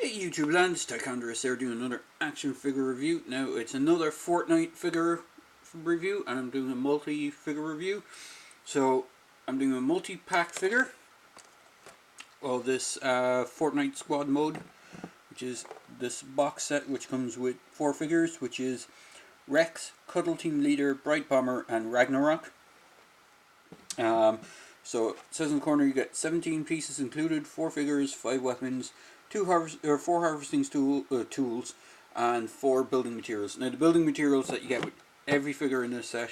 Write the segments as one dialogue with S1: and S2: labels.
S1: Hey YouTube land, it's Ticonderous there doing another action figure review. Now it's another Fortnite figure review and I'm doing a multi-figure review. So I'm doing a multi-pack figure of this Fortnite Squad mode, which is this box set which comes with 4 figures, which is Rex, Cuddle Team Leader, Bright Bomber and Ragnarok. So it says in the corner you get 17 pieces included, 4 figures, 5 weapons, 4 harvesting tools, and 4 building materials. Now the building materials that you get with every figure in this set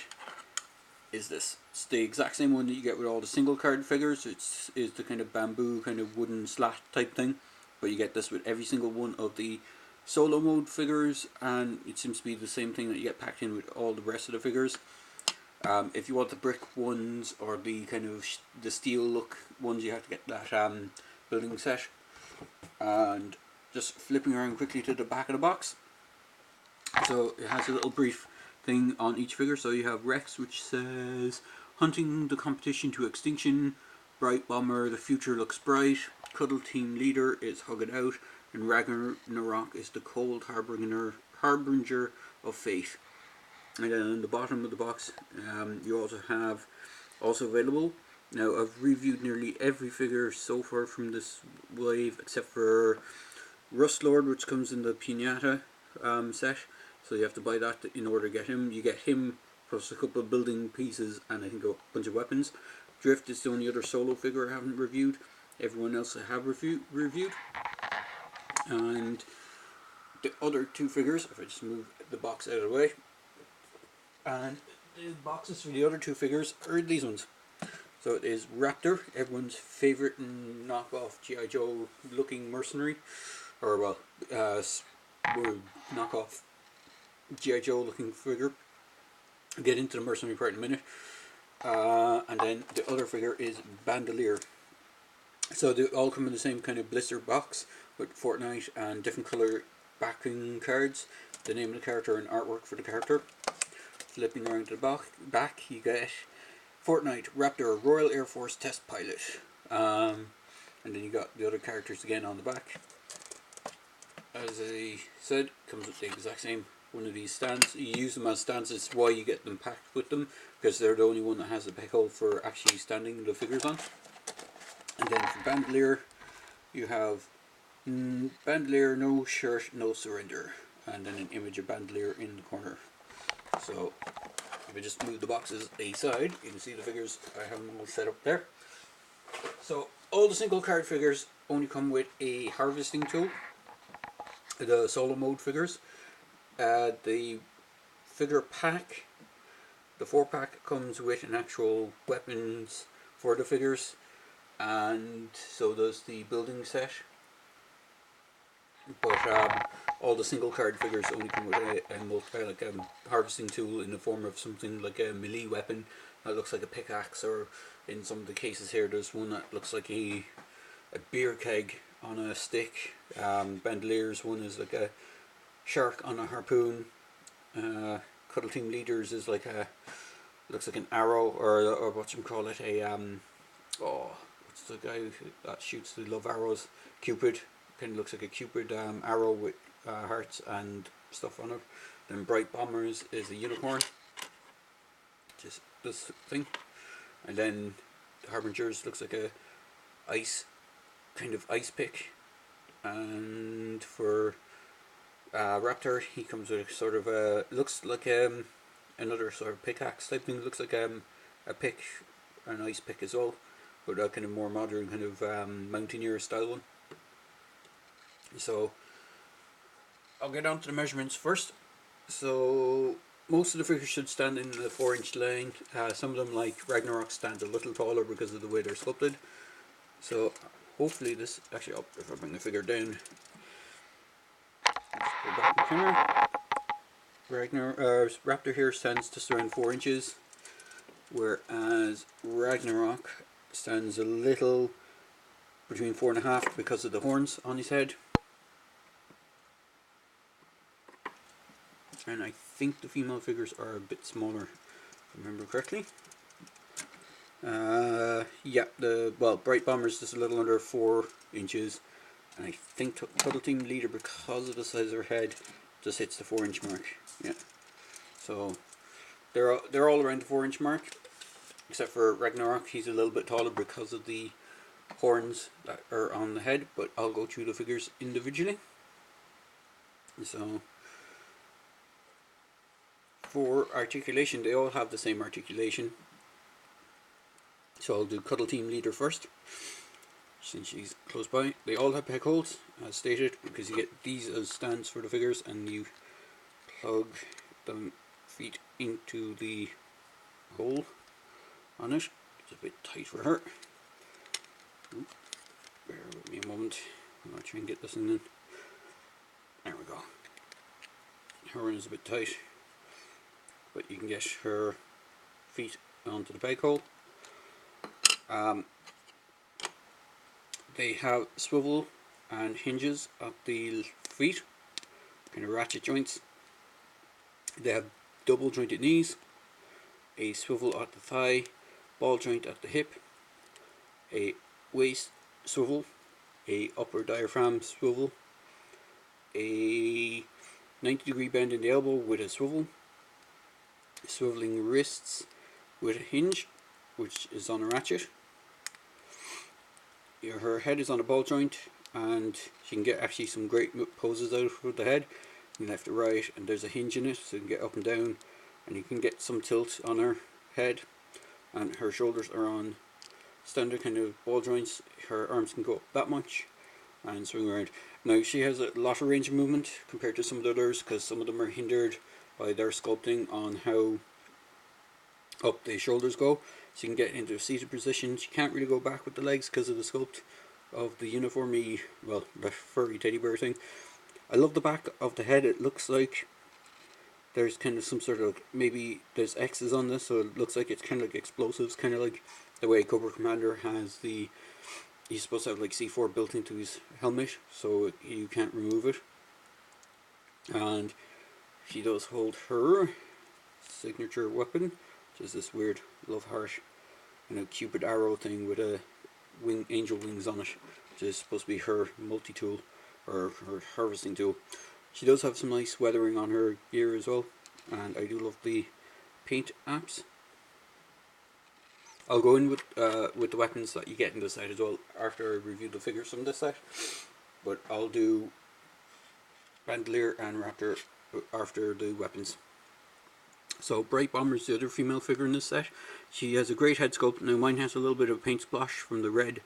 S1: is this. It's the exact same one that you get with all the single card figures. It's the kind of bamboo, kind of wooden slat type thing, but you get this with every single one of the solo mode figures, and it seems to be the same thing that you get packed in with all the rest of the figures. If you want the brick ones or the kind of the steel look ones, you have to get that building set. And just flipping around quickly to the back of the box, so it has a little brief thing on each figure. So you have Rex, which says hunting the competition to extinction, Bright Bomber, the future looks bright, Cuddle Team Leader is hug it out, and Ragnarok is the cold harbinger of fate. And then on the bottom of the box you also have available. Now I've reviewed nearly every figure so far from this wave except for Rust Lord, which comes in the Pinata set, so you have to buy that in order to get him. You get him plus a couple of building pieces and I think a bunch of weapons. Drift is the only other solo figure I haven't reviewed. Everyone else I have reviewed. And the other 2 figures, if I just move the box out of the way, and the boxes for the other 2 figures are these ones. So it is Raptor, everyone's favourite knockoff G.I. Joe looking mercenary, or well, knockoff G.I. Joe looking figure. I'll get into the mercenary part in a minute. And then the other figure is Bandolier. So they all come in the same kind of blister box with Fortnite and different colour backing cards, the name of the character and artwork for the character. Flipping around to the back, you get Fortnite Raptor Royal Air Force Test Pilot, and then you got the other characters again on the back. As I said, comes with the exact same one of these stands. You use them as stands. It's why you get them packed with them, because they're the only one that has a peg hole for actually standing the figures on. And then for Bandolier, you have Bandolier, no shirt, no surrender, and then an image of Bandolier in the corner. So if I just move the boxes aside, you can see the figures. I have them all set up there. So all the single card figures only come with a harvesting tool, the solo mode figures. The figure pack, the 4-pack, comes with an actual weapons for the figures, and so does the building set. But all the single card figures only come with a harvesting tool in the form of something like a melee weapon that looks like a pickaxe, or in some of the cases here there's one that looks like a beer keg on a stick. Bandolier's one is like a shark on a harpoon. Cuddle Team Leaders is like looks like an arrow, or what you call it, what's the guy that shoots the love arrows? Cupid. Kind of looks like a Cupid arrow with hearts and stuff on it. Then Bright Bomber is a unicorn, just this thing. And then the Harbingers looks like a ice pick. And for Raptor, he comes with a sort of looks like another sort of pickaxe type thing. Looks like a pick, an ice pick as well, but a kind of more modern kind of mountaineer style one. So I'll get on to the measurements first. So most of the figures should stand in the 4-inch line. Some of them, like Ragnarok, stand a little taller because of the way they're sculpted. So hopefully this, actually, if I bring the figure down, let's go back the camera. Raptor here stands just around 4 inches, whereas Ragnarok stands a little between 4.5 because of the horns on his head. And I think the female figures are a bit smaller, if I remember correctly. Yeah, Bright Bomber is just a little under 4 inches, And I think Cuddle Team Leader, because of the size of her head, just hits the 4-inch mark. Yeah. So they're all around the 4-inch mark, except for Ragnarok. He's a little bit taller because of the horns that are on the head, but I'll go through the figures individually. So for articulation, they all have the same articulation. So I'll do Cuddle Team Leader first, since she's close by. They all have peg holes, as stated, because you get these as stands for the figures, and you plug the feet into the hole on it. It's a bit tight for her. Oops. Bear with me a moment. I'm going to try and get this in then. There we go. Her one is a bit tight, but you can get her feet onto the peg hole. They have swivel and hinges at the feet, kind of ratchet joints. They have double jointed knees, a swivel at the thigh, ball joint at the hip, a waist swivel, a upper diaphragm swivel, a 90-degree bend in the elbow with a swivel, swiveling wrists with a hinge, which is on a ratchet. Her head is on a ball joint, and she can get actually some great poses out of the head, left to right, and there's a hinge in it, so you can get up and down, and you can get some tilt on her head. And her shoulders are on standard kind of ball joints. Her arms can go up that much and swing around. Now she has a lot of range of movement compared to some of the others, because some of them are hindered by their sculpting on how up the shoulders go. So you can get into a seated position. She can't really go back with the legs because of the sculpt of the uniformy, well, the furry teddy bear thing. I love the back of the head. It looks like there's kind of some sort of, maybe there's X's on this, so it looks like it's kind of like explosives, kind of like the way Cobra Commander has the, he's supposed to have like C4 built into his helmet, so you can't remove it. And she does hold her signature weapon, which is this weird love heart and a cupid arrow thing with a angel wings on it, which is supposed to be her multi-tool, or her harvesting tool. She does have some nice weathering on her gear as well, and I do love the paint apps. I'll go in with the weapons that you get in this set as well after I review the figures from this set, but I'll do Bandolier and Raptor after the weapons. So Bright Bomber's the other female figure in this set. She has a great head sculpt. Now mine has a little bit of paint splash from the red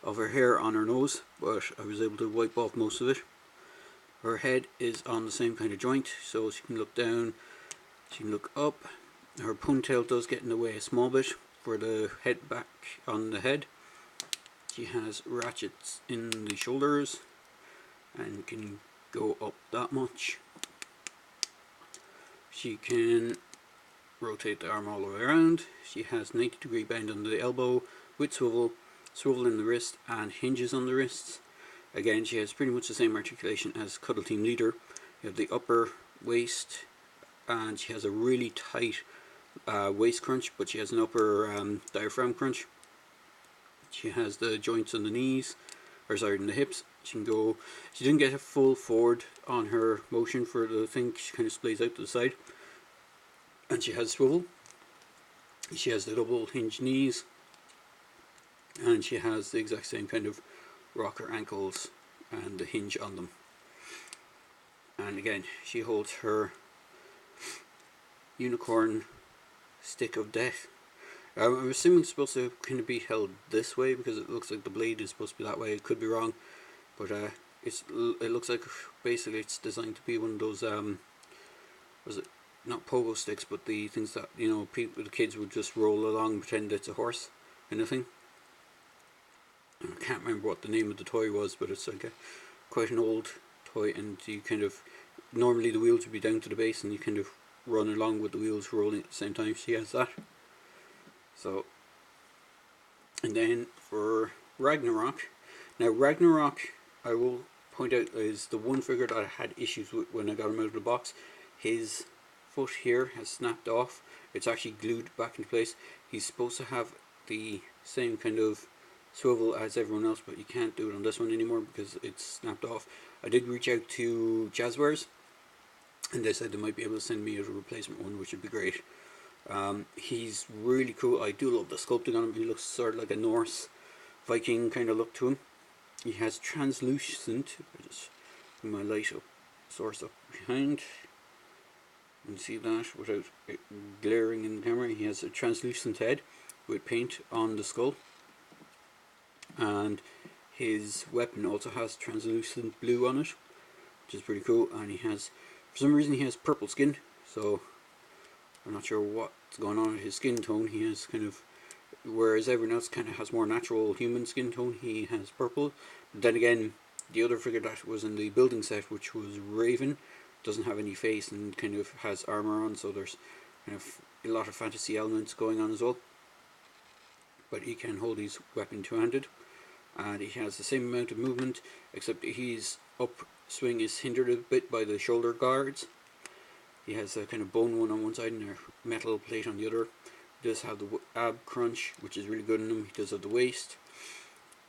S1: of her hair on her nose, but I was able to wipe off most of it. Her head is on the same kind of joint, so she can look down, she can look up. Her ponytail does get in the way a small bit for the head back on the head. She has ratchets in the shoulders and can go up that much. She can rotate the arm all the way around. She has 90-degree bend on the elbow with swivel, swivel in the wrist, and hinges on the wrists. Again, she has pretty much the same articulation as Cuddle Team Leader. You have the upper waist, and she has a really tight waist crunch, but she has an upper diaphragm crunch. She has the joints on the knees, or sorry, in the hips. She can go. She didn't get a full forward on her motion for the thing. She kind of splays out to the side, and she has swivel. She has the double hinge knees, and she has the exact same kind of rocker ankles and the hinge on them. And again, she holds her unicorn stick of death. I'm assuming it's supposed to kind of be held this way because it looks like the blade is supposed to be that way. It could be wrong, but it looks like basically it's designed to be one of those was it not pogo sticks, but the things that, you know, the kids would just roll along and pretend it's a horse kind of thing. I can't remember what the name of the toy was, but it's like quite an old toy, and you kind of, normally the wheels would be down to the base and you kind of run along with the wheels rolling at the same time. She has that. So, and then for Ragnarok, now Ragnarok, I will point out, is the one figure that I had issues with when I got him out of the box. His foot here has snapped off. It's actually glued back into place. He's supposed to have the same kind of swivel as everyone else, but you can't do it on this one anymore because it's snapped off. I did reach out to JAzwares, and they said they might be able to send me a replacement one, which would be great. He's really cool. I do love the sculpting on him. He looks sort of like a Norse Viking kind of look to him. He has translucent. I just bring my light up, source up behind. You can see that without it glaring in the camera. He has a translucent head with paint on the skull, and his weapon also has translucent blue on it, which is pretty cool. And he has, for some reason, he has purple skin. So I'm not sure what's going on with his skin tone. He has kind of, whereas everyone else kind of has more natural human skin tone, he has purple. But then again, the other figure that was in the building set, which was Raven, doesn't have any face and kind of has armor on, so there's kind of a lot of fantasy elements going on as well. But he can hold his weapon two-handed, and he has the same amount of movement, except his upswing is hindered a bit by the shoulder guards. He has a kind of bone one on one side and a metal plate on the other. He does have the ab crunch, which is really good in him. He does have the waist.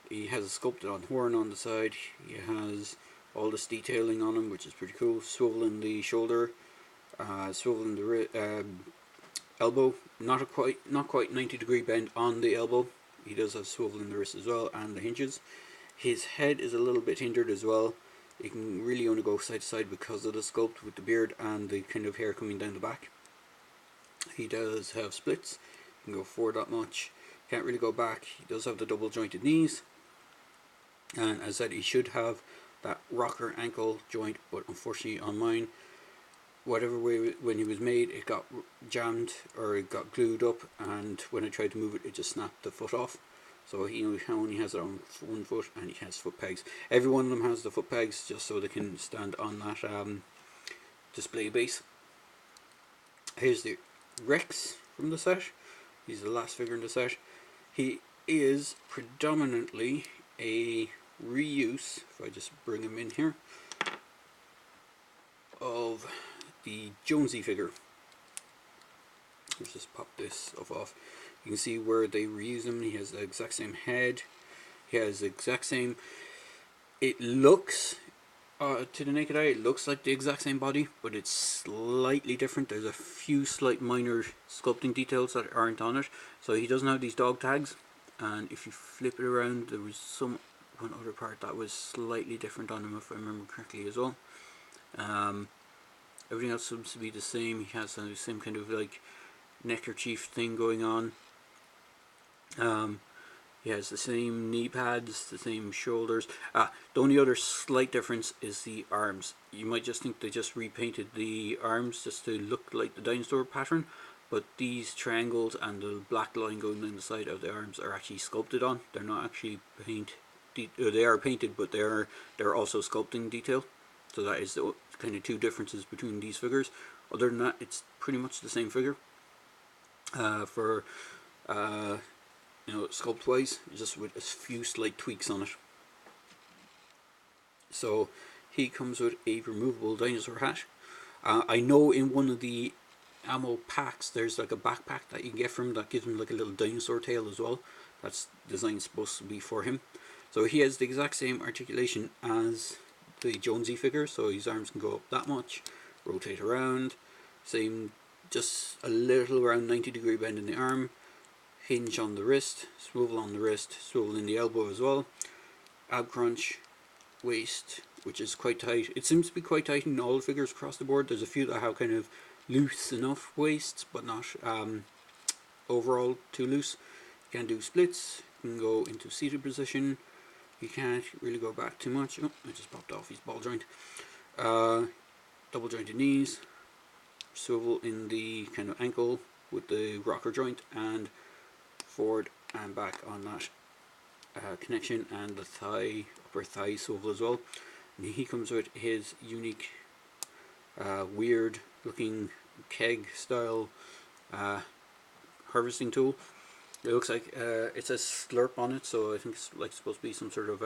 S1: He has a sculpted on horn on the side. He has all this detailing on him, which is pretty cool. Swivel in the shoulder, swivel in the elbow. Not quite 90-degree bend on the elbow. He does have swivel in the wrist as well, and the hinges. His head is a little bit hindered as well. He can really only go side to side because of the sculpt with the beard and the kind of hair coming down the back. He does have splits. He can go forward that much. Can't really go back. He does have the double jointed knees. And as I said, he should have that rocker ankle joint, but unfortunately on mine, whatever way when he was made, it got jammed or it got glued up, and when I tried to move it, it just snapped the foot off. So he only has it on one foot, and he has foot pegs. Every one of them has the foot pegs just so they can stand on that display base. Here's the Rex from the set. He's the last figure in the set. He is predominantly a reuse, if I just bring him in here, of the Jonesy figure. Let's just pop this stuff off. You can see where they reuse him. He has the exact same head. He has the exact same, it looks, to the naked eye, it looks like the exact same body, but it's slightly different. There's a few slight minor sculpting details that aren't on it. So he doesn't have these dog tags, and if you flip it around, there was one other part that was slightly different on him, if I remember correctly as well. Everything else seems to be the same. He has the same kind of like neckerchief thing going on. He has the same knee pads, the same shoulders. The only other slight difference is the arms. You might just think they just repainted the arms just to look like the dinosaur pattern, but these triangles and the black line going down the side of the arms are actually sculpted on. They're not actually painted. They are painted, but they're also sculpting detail. So that is the kind of two differences between these figures. Other than that, it's pretty much the same figure. For sculpt wise, just with a few slight tweaks on it. So he comes with a removable dinosaur hat. I know in one of the ammo packs there's like a backpack that you can get from him that gives him like a little dinosaur tail as well. That's designed supposed to be for him. So he has the exact same articulation as the Jonesy figure, so his arms can go up that much, rotate around, same, just a little around 90-degree bend in the arm, hinge on the wrist, swivel on the wrist, swivel in the elbow as well, ab crunch, waist, which is quite tight. It seems to be quite tight in all figures across the board. There's a few that have kind of loose enough waists, but not overall too loose. You can do splits, you can go into seated position. You can't really go back too much. Oh, I just popped off his ball joint. Double jointed knees, swivel in the kind of ankle with the rocker joint, and forward and back on that connection, and the upper thigh swivel as well. And he comes with his unique, weird looking keg style harvesting tool. It looks like it says slurp on it, so I think it's like supposed to be some sort of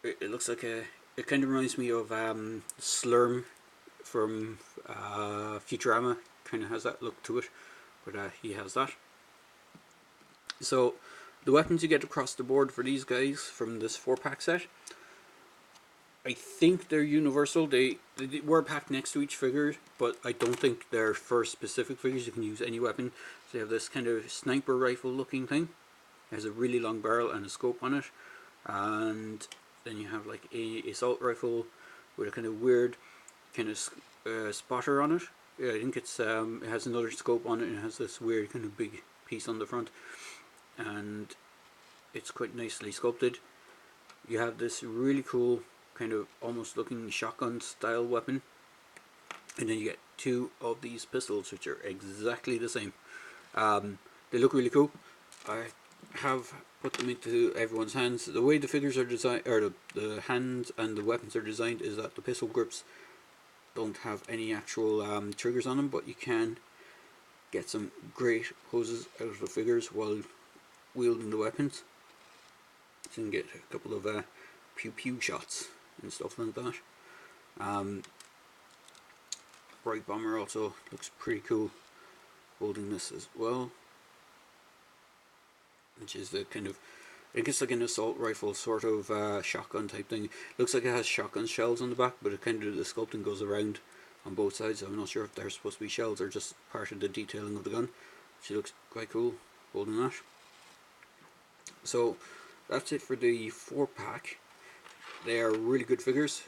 S1: it looks like it kind of reminds me of Slurm from Futurama. Kind of has that look to it, but he has that. So The weapons you get across the board for these guys from this 4-pack set, I think they're universal. They were packed next to each figure, but I don't think they're for specific figures. You can use any weapon. So you have this kind of sniper rifle looking thing. It has a really long barrel and a scope on it. And then you have like a assault rifle with a kind of weird kind of spotter on it. Yeah, I think it has another scope on it, and it has this weird kind of big piece on the front. And it's quite nicely sculpted. You have this really cool kind of almost looking shotgun style weapon, and then you get 2 of these pistols which are exactly the same. They look really cool. I have put them into everyone's hands. The way the figures are designed, or the hands and the weapons are designed, is that the pistol grips don't have any actual triggers on them, but you can get some great poses out of the figures while wielding the weapons. So you can get a couple of pew pew shots and stuff like that. Bright Bomber also looks pretty cool holding this as well, which is the kind of, I think it's like an assault rifle sort of shotgun type thing. Looks like it has shotgun shells on the back, but it kind of, the sculpting goes around on both sides. I'm not sure if they're supposed to be shells or just part of the detailing of the gun. She looks quite cool holding that. So that's it for the 4-pack. They are really good figures.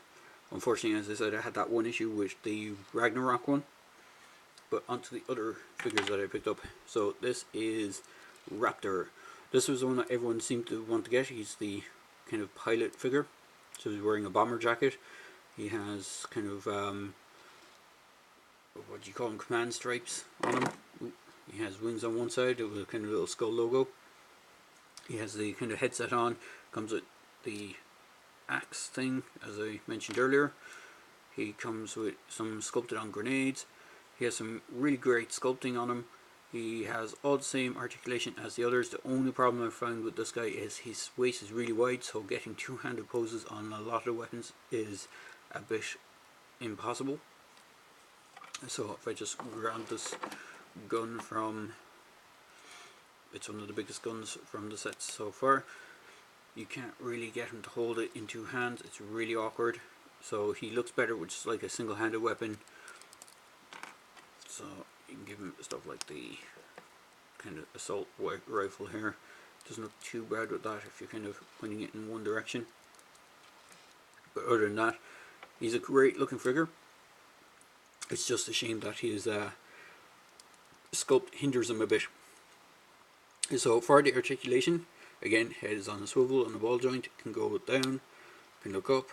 S1: Unfortunately, as I said, I had that one issue with the Ragnarok one. But onto the other figures that I picked up. So this is Raptor. This was the one that everyone seemed to want to get. He's the kind of pilot figure. So he's wearing a bomber jacket. He has kind of, what do you call them, command stripes on him. He has wings on one side with a kind of little skull logo. He has the kind of headset on. Comes with the axe thing, as I mentioned earlier. He comes with some sculpted on grenades. He has some really great sculpting on him. He has all the same articulation as the others. The only problem I found with this guy is his waist is really wide, so getting two-handed poses on a lot of weapons is a bit impossible. So if I just grab this gun from, it's one of the biggest guns from the sets so far, you can't really get him to hold it in two hands. It's really awkward. So he looks better with just like a single-handed weapon. So you can give him stuff like the kind of assault rifle here. Doesn't look too bad with that if you're kind of pointing it in one direction. But other than that, he's a great looking figure. It's just a shame that his sculpt hinders him a bit. So for the articulation, again, head is on a swivel on a ball joint. Can go down, can look up,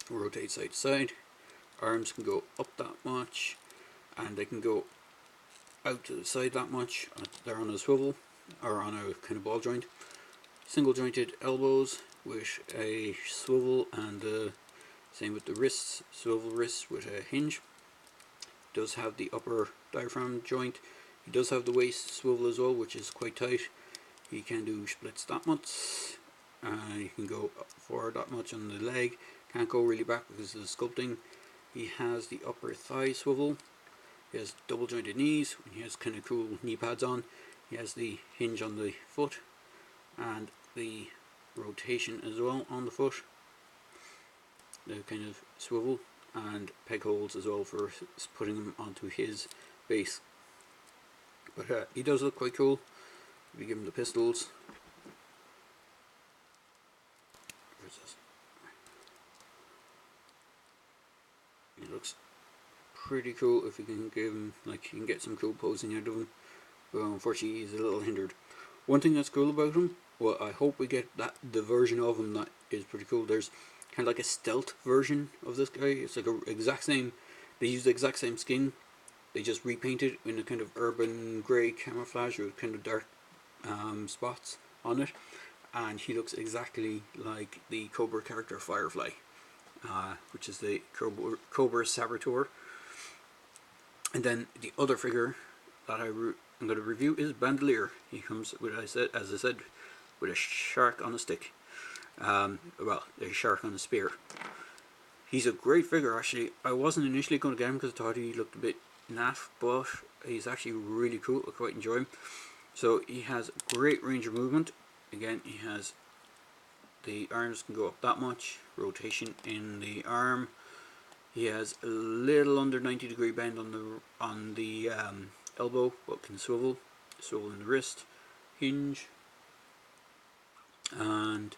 S1: rotate side to side. Arms can go up that much, and they can go out to the side that much. They're on a swivel or on a kind of ball joint. Single jointed elbows with a swivel, and same with the wrists, swivel wrists with a hinge. Does have the upper diaphragm joint. He does have the waist swivel as well, which is quite tight. He can do splits that much. He can go forward that much on the leg. Can't go really back because of the sculpting. He has the upper thigh swivel. He has double jointed knees. He has kind of cool knee pads on. He has the hinge on the foot and the rotation as well on the foot. The kind of swivel and peg holes as well for putting them onto his base. But he does look quite cool. We give him the pistols. Where's this? He looks pretty cool if you can give him, like, you can get some cool posing out of him. But unfortunately, he's a little hindered. One thing that's cool about him, well, I hope we get the version of him that is pretty cool. There's kind of like a stealth version of this guy. It's like a exact same. They use the exact same skin. They just repainted in a kind of urban grey camouflage with kind of dark spots on it, and he looks exactly like the Cobra character Firefly, which is the Cobra Saboteur. And then the other figure that I'm going to review is Bandolier. He comes with, as I said, with a shark on a stick. Well, a shark on a spear. He's a great figure actually. I wasn't initially going to get him because I thought he looked a bit naff, but he's actually really cool. I quite enjoy him. So he has great range of movement. Again, he has the arms can go up that much, rotation in the arm. He has a little under 90-degree bend on the elbow, but can swivel in the wrist, hinge, and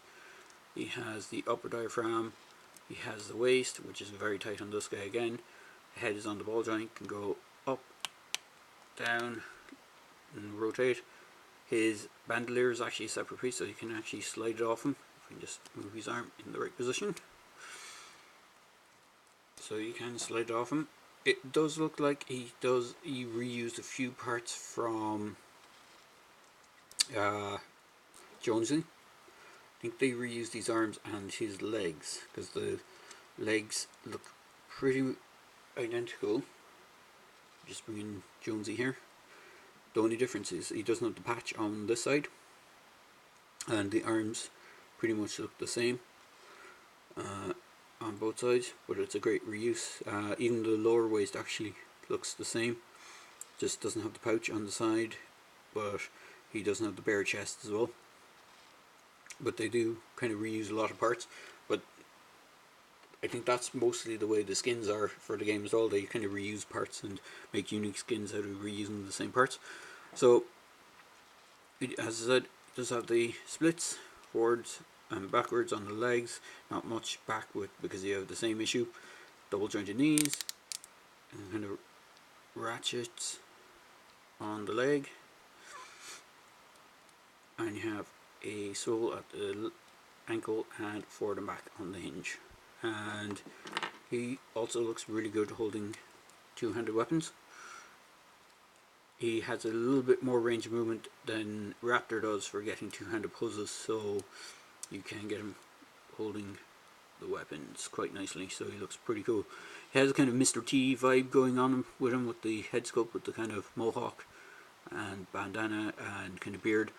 S1: he has the upper diaphragm. He has the waist, which is very tight on this guy again. The head is on the ball joint, can go up, down, and rotate. His bandolier is actually a separate piece, so you can actually slide it off him. If we can just move his arm in the right position. So you can slide it off him. It does look like he reused a few parts from Jonesy. I think they reused his arms and his legs, because the legs look pretty identical. Just bring in Jonesy here. The only difference is he doesn't have the patch on this side, and the arms pretty much look the same on both sides, but it's a great reuse. Even the lower waist actually looks the same, just doesn't have the pouch on the side, but he doesn't have the bare chest as well. But they do kind of reuse a lot of parts, but I think that's mostly the way the skins are for the game as well. They kind of reuse parts and make unique skins out of reusing the same parts. So, as I said, it does have the splits, forwards and backwards on the legs. Not much back with, because you have the same issue. Double jointed knees, and kind of ratchets on the leg. And you have a swivel at the ankle and forward and back on the hinge. And he also looks really good holding two-handed weapons. He has a little bit more range of movement than Raptor does for getting two-handed pulses, so you can get him holding the weapons quite nicely, so he looks pretty cool. He has a kind of Mr. T vibe going on with him, with the head sculpt, with the kind of mohawk and bandana and kind of beard.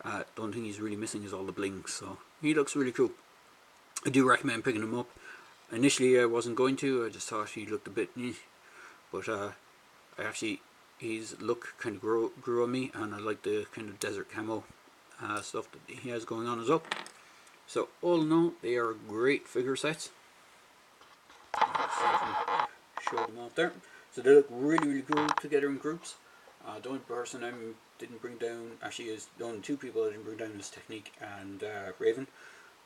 S1: The only thing he's really missing is all the bling, so he looks really cool. I do recommend picking him up. Initially I wasn't going to, I just thought he looked a bit but his look kind of grew on me, and I like the kind of desert camo stuff that he has going on as well. So all in all, they are great figure sets. Show them off there. So they look really cool together in groups. The only person I didn't bring down, actually is the only two people I didn't bring down is Technique and Raven,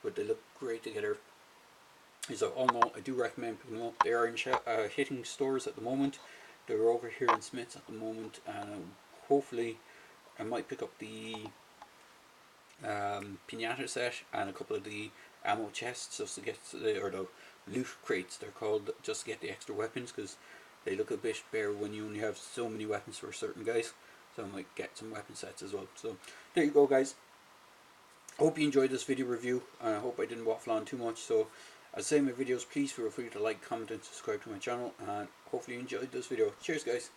S1: but they look great together. So all in all, I do recommend picking them up. They are in hitting stores at the moment. They're over here in Smith's at the moment, and hopefully I might pick up the pinata set and a couple of the ammo chests just to get or the loot crates they're called, just to get the extra weapons, because they look a bit bare when you only have so many weapons for certain guys. So I might get some weapon sets as well. So there you go, guys. Hope you enjoyed this video review, and I hope I didn't waffle on too much. So as I say in my videos, please feel free to like, comment and subscribe to my channel, and hopefully you enjoyed this video. Cheers, guys.